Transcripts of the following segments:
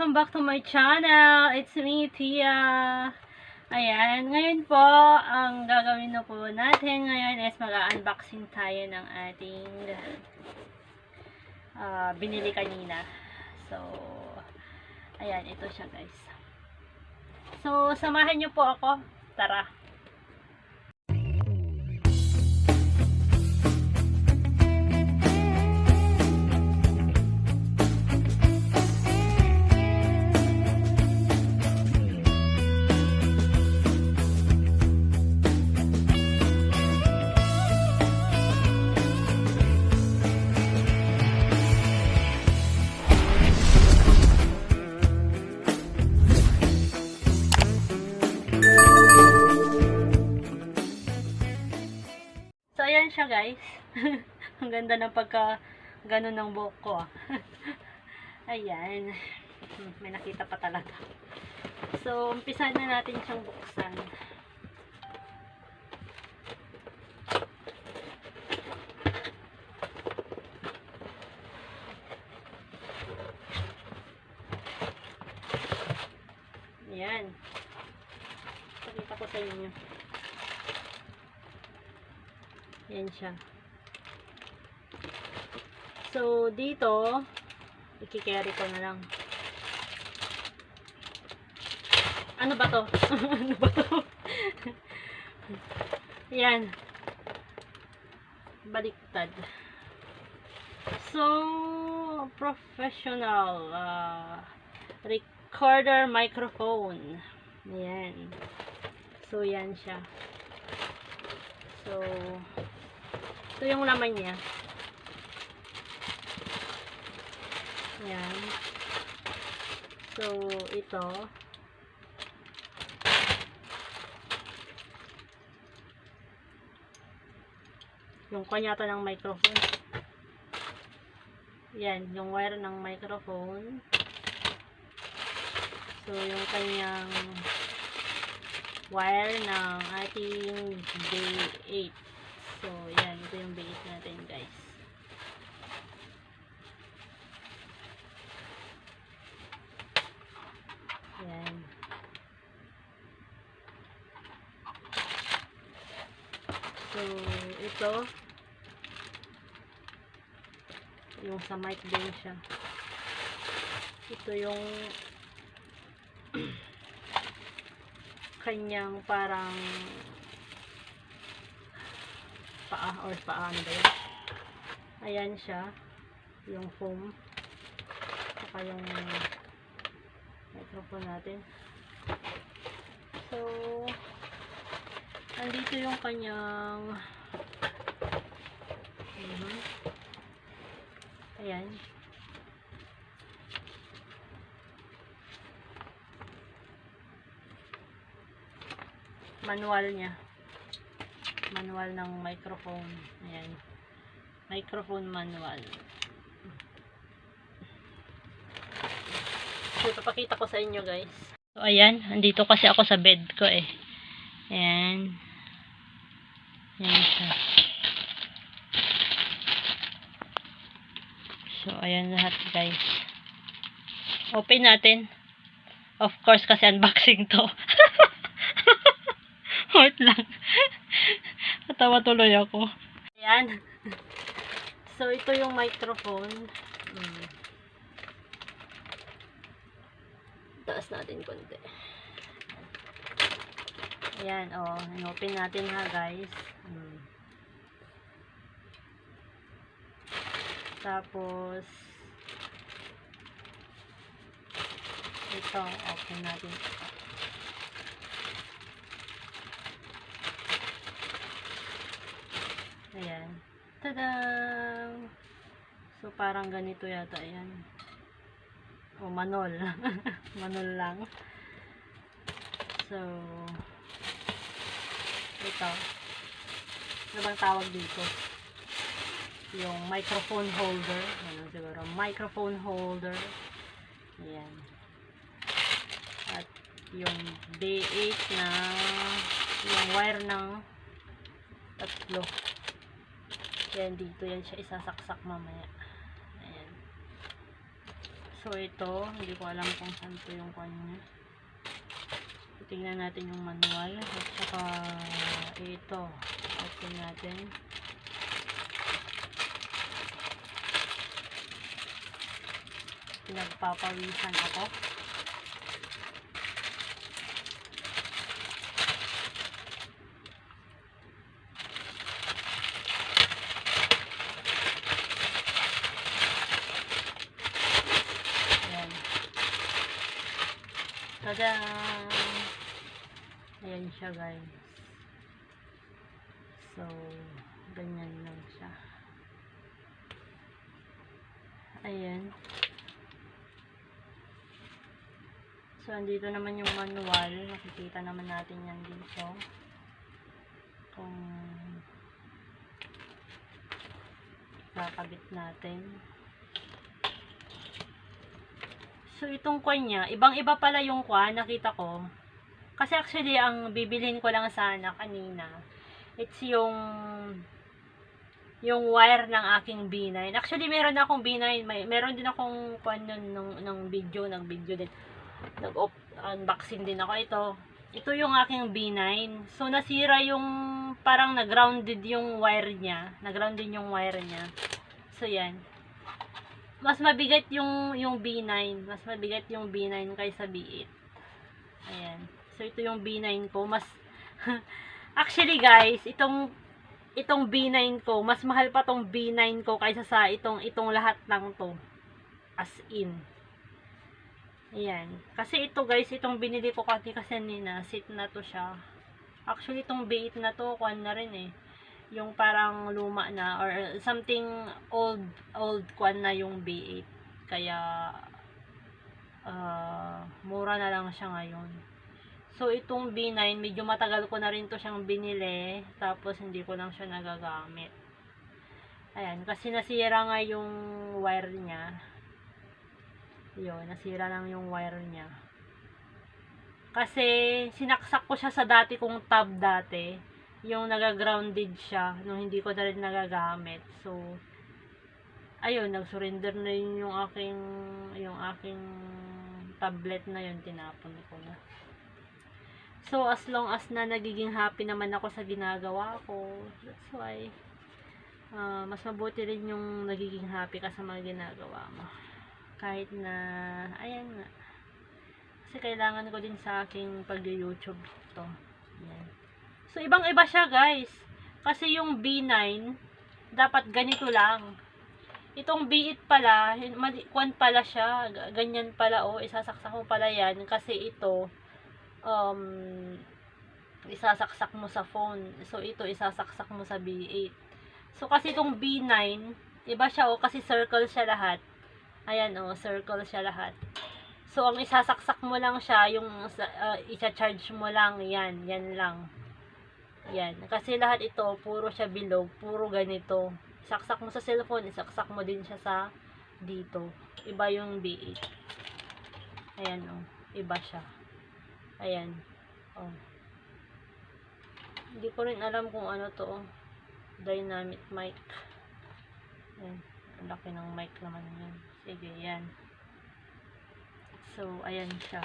welcome back to my channel. It's me, Tia. Ayan, ngayon po, ang gagawin na po natin ngayon is mag-unboxing tayo ng ating binili kanina. So, ayan, ito siya guys. So, samahan niyo po ako. Tara! Ayan siya guys. Ang ganda ng pagka ganun ng buhok ko. Ayan. May nakita pa talaga. So, umpisan na natin siyang buksan. Ayan. Pakita ko sa inyo. Yan siya. So, dito, i-carry ko na lang. Ano ba to? Ano ba to? Yan. Baliktad. So, professional recorder microphone. Yan. So, yan siya. So, ito yung laman niya. Ayan. So, ito. Yung kanyata ng microphone. Ayan, yung wire ng microphone. So, yung kanyang wire ng ating B8. So, yan. Ito yung B8 natin, guys. Yan. So, ito. Yung sa mic din siya. Ito yung kanyang parang paa ano ba yun? Ayan siya, yung foam, saka yung microphone natin. So, andito yung kanyang ayan. Manual niya. Manual ng microphone. Ayan. Microphone manual. So, ipapakita ko sa inyo guys. So, ayan. Andito kasi ako sa bed ko eh. Ayan. Ayan siya. So, ayan lahat guys. Open natin. Of course, kasi unboxing to. Wait lang. Natawa tuloy ako. Ayan. So, ito yung microphone. Taas natin konti. Ayan, oh. Open natin ha, guys. Tapos, ito, open natin ito. Ayan. Tada! So, parang ganito yata. Ayan. O, manol. Manol lang. So, ito. Ano bang tawag dito? Yung microphone holder. Ano siguro? Microphone holder. Ayan. At yung B8 na yung wire ng tatlo. Yan, dito yan siya isasaksak mamaya. Ayan. So, ito, hindi ko alam kung saan to yung kanya. Tingnan natin yung manual. At saka, ito. Open natin. Pinagpapawisan ako. Tada! Ayan siya, guys. So, ganyan lang siya. Ayan. So, andito naman yung manual. Nakikita naman natin yan dito. Kung kakabit natin. So, itong coin niya, ibang-iba pala yung coin, nakita ko. Kasi actually, ang bibilhin ko lang sana kanina, it's yung wire ng aking B9. Actually, meron akong B9, meron din akong coin ng video, nag-video din. Nag-unboxing din ako ito. Ito yung aking B9. So, nasira yung, parang nag-grounded yung wire niya. Nag-grounded yung wire niya. So, yan. Mas mabigat yung B9. Mas mabigat yung B9 kaysa B8. Ayan. So, ito yung B9 ko. Mas, actually guys, itong B9 ko, mas mahal pa tong B9 ko kaysa sa itong lahat lang to. As in. Ayan. Kasi ito guys, itong binili ko kasi nina, sit na to siya. Actually, itong B8 na to, kuwan na rin eh. Yung parang luma na or something old kwan na yung B8, kaya mura na lang siya ngayon. So itong B9 medyo matagal ko na rin to siyang binili, tapos hindi ko lang siya nagagamit. Ayan, kasi nasira nga yung wire niya. Yun, nasira lang yung wire niya. Kasi sinaksak ko siya sa dati kong tab dati. Yung nagagrounded siya nung hindi ko na rin nagagamit. So, ayun, nag-surrender na yun yung aking tablet na yun, tinapon ko na. So, as long as na nagiging happy naman ako sa ginagawa ko, that's why, mas mabuti rin yung nagiging happy ka sa mga ginagawa mo. Kahit na, ayan nga. Kasi kailangan ko din sa aking pag-YouTube to. Ayan. So, ibang-iba siya, guys. Kasi yung B9, dapat ganito lang. Itong B8 pala, kwan pala siya. Ganyan pala, oh. Isasaksak mo pala yan. Kasi ito, isasaksak mo sa phone. So, ito, isasaksak mo sa B8. So, kasi itong B9, iba siya, oh. Kasi circle siya lahat. Ayan, oh. Circle siya lahat. So, ang isasaksak mo lang siya, yung isa-charge mo lang, yan. Yan lang. Yan. Kasi lahat ito, puro siya bilog, puro ganito. Saksak mo sa cellphone, isaksak mo din siya sa dito. Iba yung B8. Ayan, oh. Iba siya. Ayan. Oh. Hindi ko rin alam kung ano to, oh. Dynamic mic. Ayan. Ang laki ng mic naman yan. Sige, yan. So, ayan siya.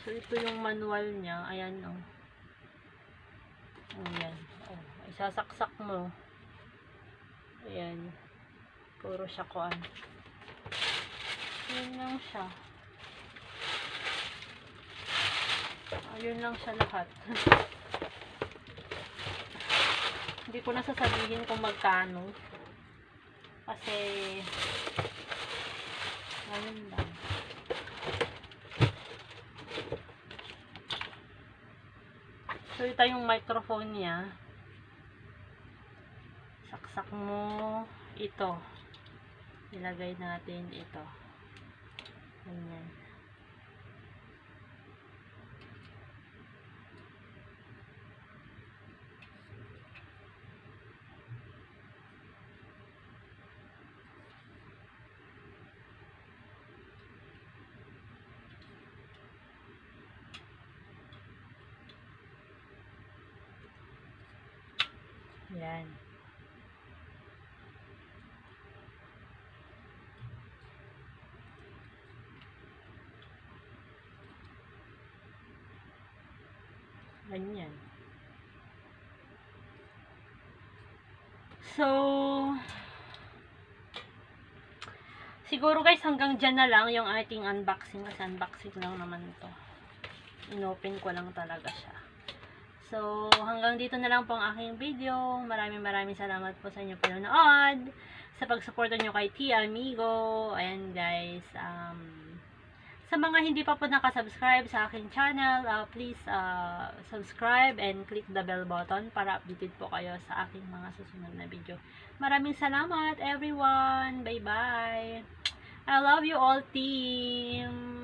So, ito yung manual niya. Ayan, oh. Ayan. Oh. Isasaksak mo. Ayan. Puro siya kuan. Ayan lang siya. Ayun lang siya lahat. Hindi ko na sasabihin kung magkano. Kasi, ayun lang. So, ito yung microphone niya. Saksak mo ito. Ilagay natin ito. Ganyan. Yan. Ganyan. So, siguro guys, hanggang dyan na lang yung ating unboxing. Kasi unboxing lang naman to. Inopen ko lang talaga siya. So, hanggang dito na lang po ang aking video. Maraming salamat po sa inyo panonood. Sa pagsuporta nyo kay Tia Amigo. Ayan guys. Sa mga hindi pa po nakasubscribe sa aking channel, please subscribe and click the bell button para updated po kayo sa aking mga susunod na video. Maraming salamat everyone. Bye bye. I love you all team.